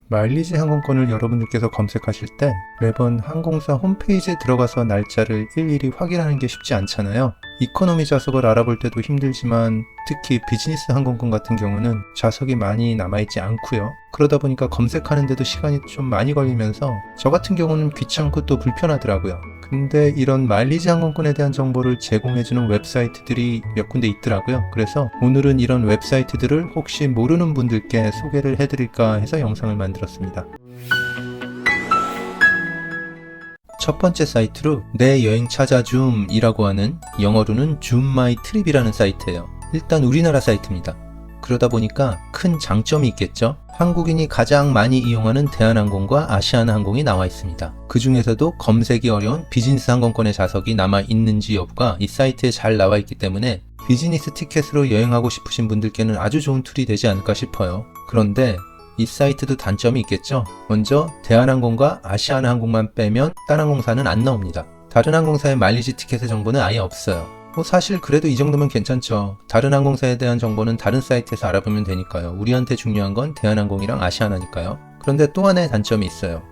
마일리지 항공권을 여러분들께서 검색하실 때 매번 항공사 홈페이지에 들어가서 날짜를 일일이 확인하는 게 쉽지 않잖아요. 이코노미 좌석을 알아볼 때도 힘들지만 특히 비즈니스 항공권 같은 경우는 좌석이 많이 남아있지 않고요. 그러다 보니까 검색하는데도 시간이 좀 많이 걸리면서 저 같은 경우는 귀찮고 또 불편하더라고요. 근데 이런 마일리지 항공권에 대한 정보를 제공해주는 웹사이트들이 몇 군데 있더라고요. 그래서 오늘은 이런 웹사이트들을 혹시 모르는 분들께 소개를 해드릴까 해서 영상을 만들었습니다. 첫 번째 사이트로 내 여행 찾아 줌이라고 하는, 영어로는 줌 마이 트립이라는 사이트예요. 일단 우리나라 사이트입니다. 그러다 보니까 큰 장점이 있겠죠. 한국인이 가장 많이 이용하는 대한항공과 아시아나항공이 나와 있습니다. 그 중에서도 검색이 어려운 비즈니스 항공권의 좌석이 남아 있는지 여부가 이 사이트에 잘 나와 있기 때문에 비즈니스 티켓으로 여행하고 싶으신 분들께는 아주 좋은 툴이 되지 않을까 싶어요. 그런데 이 사이트도 단점이 있겠죠. 먼저 대한항공과 아시아나항공만 빼면 딴 항공사는 안 나옵니다. 다른 항공사의 마일리지 티켓의 정보는 아예 없어요. 사실 그래도 이 정도면 괜찮죠. 다른 항공사에 대한 정보는 다른 사이트에서 알아보면 되니까요. 우리한테 중요한 건 대한항공이랑 아시아나니까요. 그런데 또 하나의 단점이 있어요.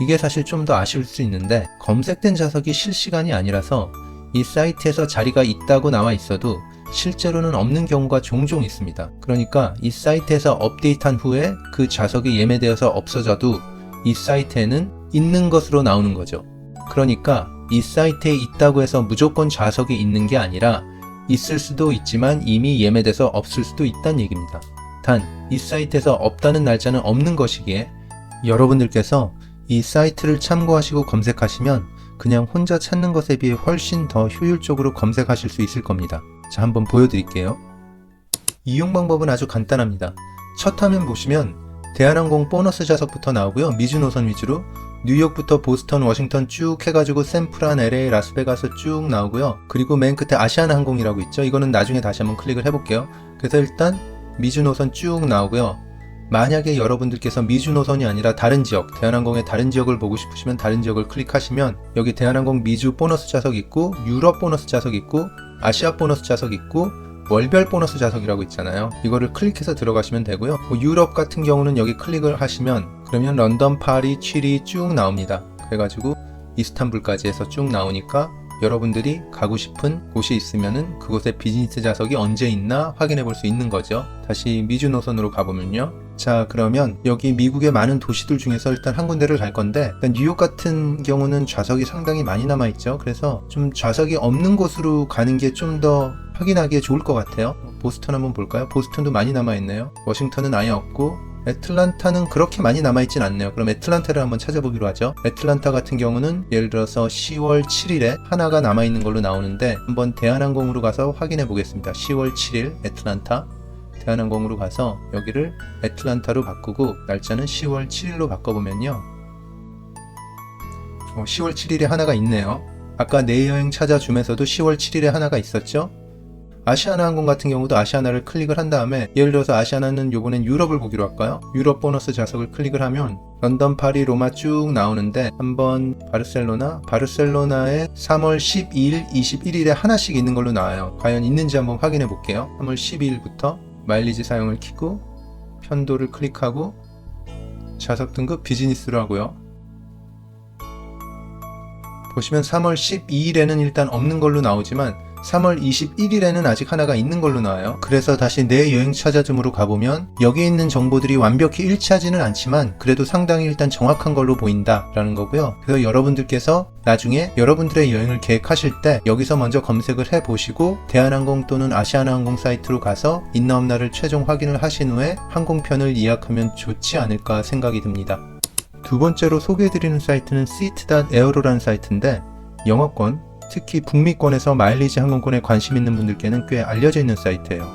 이게 사실 좀 더 아쉬울 수 있는데 검색된 좌석이 실시간이 아니라서 이 사이트에서 자리가 있다고 나와 있어도 실제로는 없는 경우가 종종 있습니다. 그러니까 이 사이트에서 업데이트한 후에 그 좌석이 예매되어서 없어져도 이 사이트에는 있는 것으로 나오는 거죠. 그러니까 이 사이트에 있다고 해서 무조건 좌석이 있는 게 아니라 있을 수도 있지만 이미 예매돼서 없을 수도 있다는 얘기입니다. 단, 이 사이트에서 없다는 날짜는 없는 것이기에 여러분들께서 이 사이트를 참고하시고 검색하시면 그냥 혼자 찾는 것에 비해 훨씬 더 효율적으로 검색하실 수 있을 겁니다. 자, 한번 보여드릴게요. 이용 방법은 아주 간단합니다. 첫 화면 보시면 대한항공 보너스 좌석부터 나오고요. 미주 노선 위주로 뉴욕부터 보스턴, 워싱턴 쭉 해가지고 샌프란, LA, 라스베가스 쭉 나오고요. 그리고 맨 끝에 아시아나항공이라고 있죠. 이거는 나중에 다시 한번 클릭을 해볼게요. 그래서 일단 미주 노선 쭉 나오고요. 만약에 여러분들께서 미주 노선이 아니라 다른 지역, 대한항공의 다른 지역을 보고 싶으시면 다른 지역을 클릭하시면 여기 대한항공 미주 보너스 좌석 있고, 유럽 보너스 좌석 있고, 아시아 보너스 좌석 있고, 월별 보너스 좌석이라고 있잖아요. 이거를 클릭해서 들어가시면 되고요. 유럽 같은 경우는 여기 클릭을 하시면 그러면 런던, 파리, 취리 쭉 나옵니다. 그래가지고 이스탄불까지 해서 쭉 나오니까 여러분들이 가고 싶은 곳이 있으면은 그곳에 비즈니스 좌석이 언제 있나 확인해 볼 수 있는 거죠. 다시 미주 노선으로 가보면요. 자, 그러면 여기 미국의 많은 도시들 중에서 일단 한 군데를 갈 건데, 일단 뉴욕 같은 경우는 좌석이 상당히 많이 남아있죠. 그래서 좀 좌석이 없는 곳으로 가는 게 좀 더 확인하기에 좋을 것 같아요. 보스턴 한번 볼까요? 보스턴도 많이 남아있네요. 워싱턴은 아예 없고, 애틀란타는 그렇게 많이 남아있진 않네요. 그럼 애틀란타를 한번 찾아보기로 하죠. 애틀란타 같은 경우는 예를 들어서 10월 7일에 하나가 남아있는 걸로 나오는데 한번 대한항공으로 가서 확인해 보겠습니다. 10월 7일 애틀란타, 대한항공으로 가서 여기를 애틀란타로 바꾸고 날짜는 10월 7일로 바꿔보면요. 10월 7일에 하나가 있네요. 아까 내 여행 찾아 줌에서도 10월 7일에 하나가 있었죠. 아시아나항공 같은 경우도 아시아나를 클릭을 한 다음에 예를 들어서 아시아나는 요번엔 유럽을 보기로 할까요? 유럽 보너스 좌석을 클릭을 하면 런던, 파리, 로마 쭉 나오는데 한번 바르셀로나에 3월 12일, 21일에 하나씩 있는 걸로 나와요. 과연 있는지 한번 확인해 볼게요. 3월 12일부터 마일리지 사용을 켜고 편도를 클릭하고 좌석 등급 비즈니스로 하고요. 보시면 3월 12일에는 일단 없는 걸로 나오지만 3월 21일에는 아직 하나가 있는 걸로 나와요. 그래서 다시 내 여행 찾아줌으로 가보면 여기 있는 정보들이 완벽히 일치하지는 않지만 그래도 상당히 일단 정확한 걸로 보인다 라는 거고요. 그래서 여러분들께서 나중에 여러분들의 여행을 계획하실 때 여기서 먼저 검색을 해보시고 대한항공 또는 아시아나항공 사이트로 가서 있나 없나를 최종 확인을 하신 후에 항공편을 예약하면 좋지 않을까 생각이 듭니다. 두 번째로 소개해드리는 사이트는 seat.aero라는 사이트인데 영어권, 특히 북미권에서 마일리지 항공권에 관심 있는 분들께는 꽤 알려져 있는 사이트예요.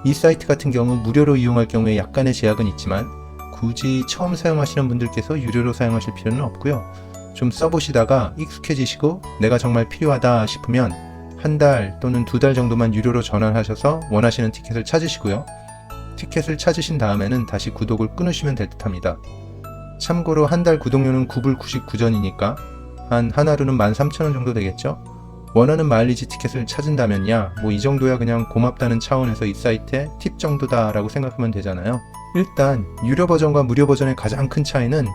이 사이트 같은 경우 무료로 이용할 경우에 약간의 제약은 있지만 굳이 처음 사용하시는 분들께서 유료로 사용하실 필요는 없고요. 좀 써보시다가 익숙해지시고 내가 정말 필요하다 싶으면 한 달 또는 2달 정도만 유료로 전환하셔서 원하시는 티켓을 찾으시고요. 티켓을 찾으신 다음에는 다시 구독을 끊으시면 될 듯합니다. 참고로 한 달 구독료는 9불 99전이니까 한 하루는 13,000원 정도 되겠죠? 원하는 마일리지 티켓을 찾은다면야 이 정도야 그냥 고맙다는 차원에서 이 사이트의 팁 정도다 라고 생각하면 되잖아요. 일단 유료 버전과 무료 버전의 가장 큰 차이는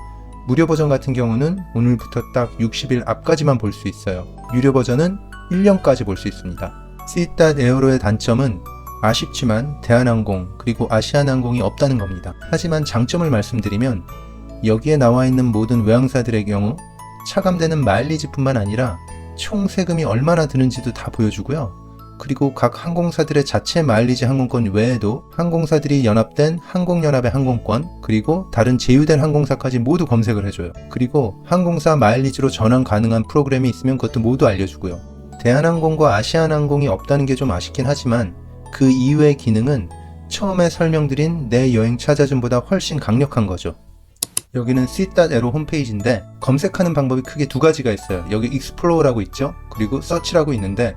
무료 버전 같은 경우는 오늘부터 딱 60일 앞까지만 볼 수 있어요. 유료 버전은 1년까지 볼 수 있습니다. C.Aero의 단점은 아쉽지만 대한항공 그리고 아시아나항공이 없다는 겁니다. 하지만 장점을 말씀드리면 여기에 나와 있는 모든 외항사들의 경우 차감되는 마일리지뿐만 아니라 총 세금이 얼마나 드는지도 다 보여주고요. 그리고 각 항공사들의 자체 마일리지 항공권 외에도 항공사들이 연합된 항공연합의 항공권 그리고 다른 제휴된 항공사까지 모두 검색을 해줘요. 그리고 항공사 마일리지로 전환 가능한 프로그램이 있으면 그것도 모두 알려주고요. 대한항공과 아시아나항공이 없다는 게 좀 아쉽긴 하지만 그 이외의 기능은 처음에 설명드린 내 여행 찾아줌보다 훨씬 강력한 거죠. 여기는 C.Aero 홈페이지인데 검색하는 방법이 크게 두 가지가 있어요. 여기 Explorer라고 있죠. 그리고 Search라고 있는데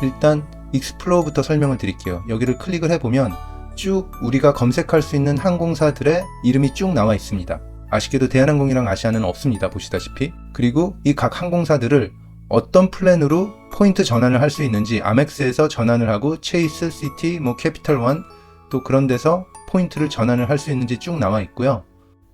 일단 Explorer부터 설명을 드릴게요. 여기를 클릭을 해보면 쭉 우리가 검색할 수 있는 항공사들의 이름이 쭉 나와 있습니다. 아쉽게도 대한항공이랑 아시아는 없습니다. 보시다시피. 그리고 이 각 항공사들을 어떤 플랜으로 포인트 전환을 할 수 있는지 아멕스에서 전환을 하고 체이스, 시티, 캐피털원 또 그런 데서 포인트를 전환을 할 수 있는지 쭉 나와 있고요.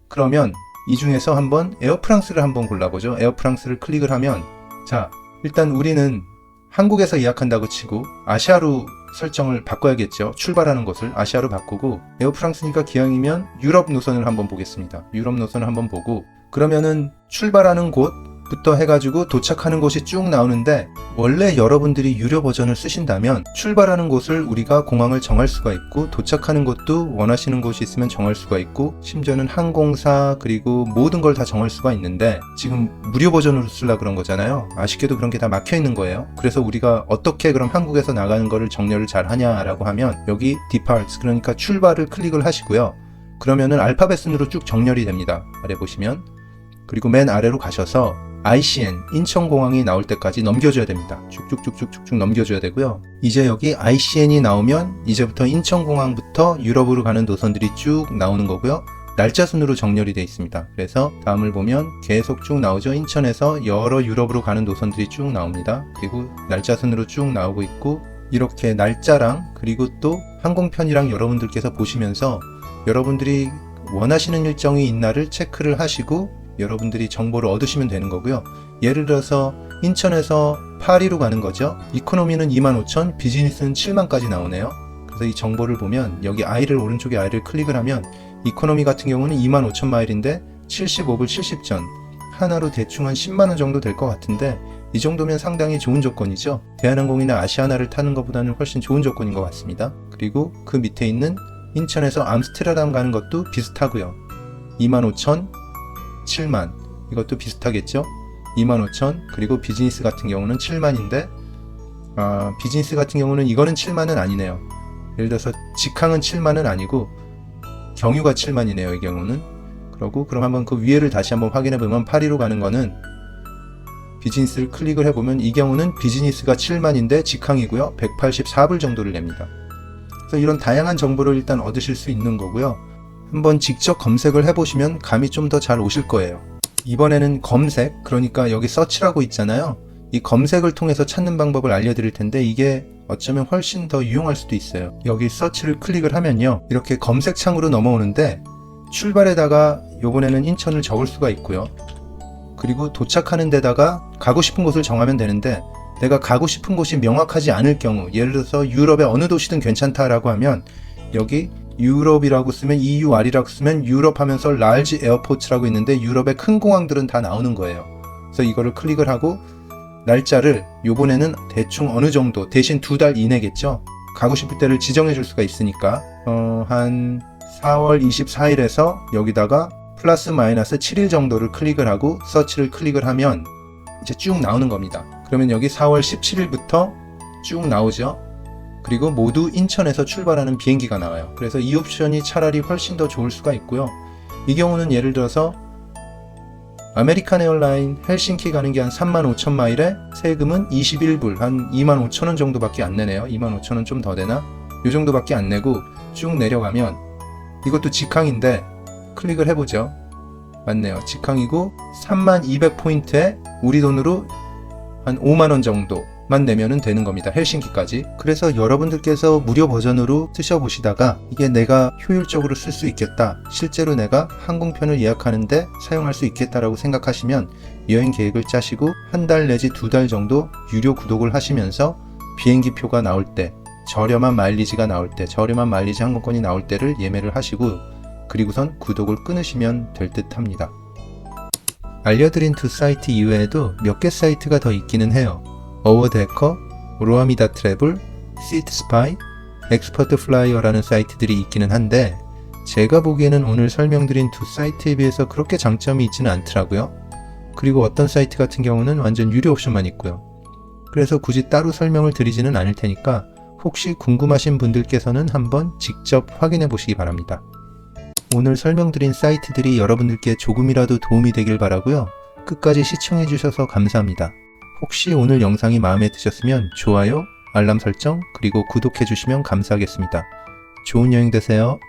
그러면 이 중에서 한번 에어프랑스를 한번 골라보죠. 에어프랑스를 클릭을 하면 자 일단 우리는 한국에서 예약한다고 치고 아시아로 설정을 바꿔야겠죠. 출발하는 곳을 아시아로 바꾸고 에어프랑스니까 기왕이면 유럽 노선을 한번 보겠습니다. 유럽 노선을 한번 보고 그러면은 출발하는 곳부터 해가지고 도착하는 곳이 쭉 나오는데 원래 여러분들이 유료 버전을 쓰신다면 출발하는 곳을 우리가 공항을 정할 수가 있고 도착하는 곳도 원하시는 곳이 있으면 정할 수가 있고 심지어는 항공사 그리고 모든 걸 다 정할 수가 있는데 지금 무료 버전으로 쓰려고 그런 거잖아요. 아쉽게도 그런 게 다 막혀 있는 거예요. 그래서 우리가 어떻게 그럼 한국에서 나가는 거를 정렬을 잘 하냐라고 하면 여기 Departs 그러니까 출발을 클릭을 하시고요. 그러면은 알파벳 순으로 쭉 정렬이 됩니다. 아래 보시면 그리고 맨 아래로 가셔서 ICN 인천공항이 나올 때까지 넘겨줘야 됩니다. 쭉쭉쭉쭉쭉 넘겨줘야 되고요. 이제 여기 ICN이 나오면 이제부터 인천공항부터 유럽으로 가는 노선들이 쭉 나오는 거고요. 날짜 순으로 정렬이 되어 있습니다. 그래서 다음을 보면 계속 쭉 나오죠. 인천에서 여러 유럽으로 가는 노선들이 쭉 나옵니다. 그리고 날짜 순으로 쭉 나오고 있고 이렇게 날짜랑 그리고 또 항공편이랑 여러분들께서 보시면서 여러분들이 원하시는 일정이 있나를 체크를 하시고 여러분들이 정보를 얻으시면 되는 거고요. 예를 들어서 인천에서 파리로 가는 거죠. 이코노미는 25,000, 비즈니스는 70,000까지 나오네요. 그래서 이 정보를 보면 여기 I를 오른쪽에 I를 클릭을 하면 이코노미 같은 경우는 25,000마일인데 75불 70전 하나로 대충 한 10만원 정도 될 것 같은데 이 정도면 상당히 좋은 조건이죠. 대한항공이나 아시아나를 타는 것보다는 훨씬 좋은 조건인 것 같습니다. 그리고 그 밑에 있는 인천에서 암스테르담 가는 것도 비슷하고요. 25,000 7만 이것도 비슷하겠죠. 25,000 그리고 비즈니스 같은 경우는 7만인데 비즈니스 같은 경우는 이거는 7만은 아니네요. 예를 들어서 직항은 7만은 아니고 경유가 7만이네요. 이 경우는. 그러고 그럼 한번 그 위에를 다시 한번 확인해 보면 파리로 가는 거는 비즈니스를 클릭을 해보면 이 경우는 비즈니스가 7만인데 직항이고요. 184불 정도를 냅니다. 그래서 이런 다양한 정보를 일단 얻으실 수 있는 거고요. 한번 직접 검색을 해보시면 감이 좀 더 잘 오실 거예요. 이번에는 검색, 그러니까 여기 서치라고 있잖아요. 이 검색을 통해서 찾는 방법을 알려드릴 텐데 이게 어쩌면 훨씬 더 유용할 수도 있어요. 여기 서치를 클릭을 하면요. 이렇게 검색창으로 넘어오는데 출발에다가 요번에는 인천을 적을 수가 있고요. 그리고 도착하는 데다가 가고 싶은 곳을 정하면 되는데 내가 가고 싶은 곳이 명확하지 않을 경우 예를 들어서 유럽의 어느 도시든 괜찮다라고 하면 여기 유럽이라고 쓰면 EUR이라고 쓰면 유럽 하면서 large airport라고 있는데 유럽의 큰 공항들은 다 나오는 거예요. 그래서 이거를 클릭을 하고 날짜를 요번에는 대충 어느 정도 대신 2달 이내겠죠. 가고 싶을 때를 지정해 줄 수가 있으니까 한 4월 24일에서 여기다가 플러스 마이너스 7일 정도를 클릭을 하고 서치를 클릭을 하면 이제 쭉 나오는 겁니다. 그러면 여기 4월 17일부터 쭉 나오죠. 그리고 모두 인천에서 출발하는 비행기가 나와요. 그래서 이 옵션이 차라리 훨씬 더 좋을 수가 있고요. 이 경우는 예를 들어서 아메리칸 에어라인 헬싱키 가는 게 한 35,000마일에 세금은 21불 한 25,000원 정도밖에 안 내네요. 25,000원 좀 더 되나? 요 정도밖에 안 내고 쭉 내려가면 이것도 직항인데 클릭을 해보죠. 맞네요. 직항이고 3200포인트에 우리 돈으로 한 5만원 정도 만 내면은 되는 겁니다. 헬싱키까지. 그래서 여러분들께서 무료 버전으로 쓰셔보시다가 이게 내가 효율적으로 쓸 수 있겠다, 실제로 내가 항공편을 예약하는데 사용할 수 있겠다라고 생각하시면 여행 계획을 짜시고 한 달 내지 2달 정도 유료 구독을 하시면서 비행기 표가 나올 때, 저렴한 마일리지가 나올 때, 저렴한 마일리지 항공권이 나올 때를 예매를 하시고 그리고선 구독을 끊으시면 될 듯 합니다. 알려드린 두 사이트 이외에도 몇 개 사이트가 더 있기는 해요. 어워데커, 로아미다 트래블, 시트스파이, 엑스퍼트 플라이어라는 사이트들이 있기는 한데 제가 보기에는 오늘 설명드린 두 사이트에 비해서 그렇게 장점이 있지는 않더라고요. 그리고 어떤 사이트 같은 경우는 완전 유료 옵션만 있고요. 그래서 굳이 따로 설명을 드리지는 않을 테니까 혹시 궁금하신 분들께서는 한번 직접 확인해 보시기 바랍니다. 오늘 설명드린 사이트들이 여러분들께 조금이라도 도움이 되길 바라고요. 끝까지 시청해 주셔서 감사합니다. 혹시 오늘 영상이 마음에 드셨으면 좋아요, 알람 설정, 그리고 구독해 주시면 감사하겠습니다. 좋은 여행 되세요.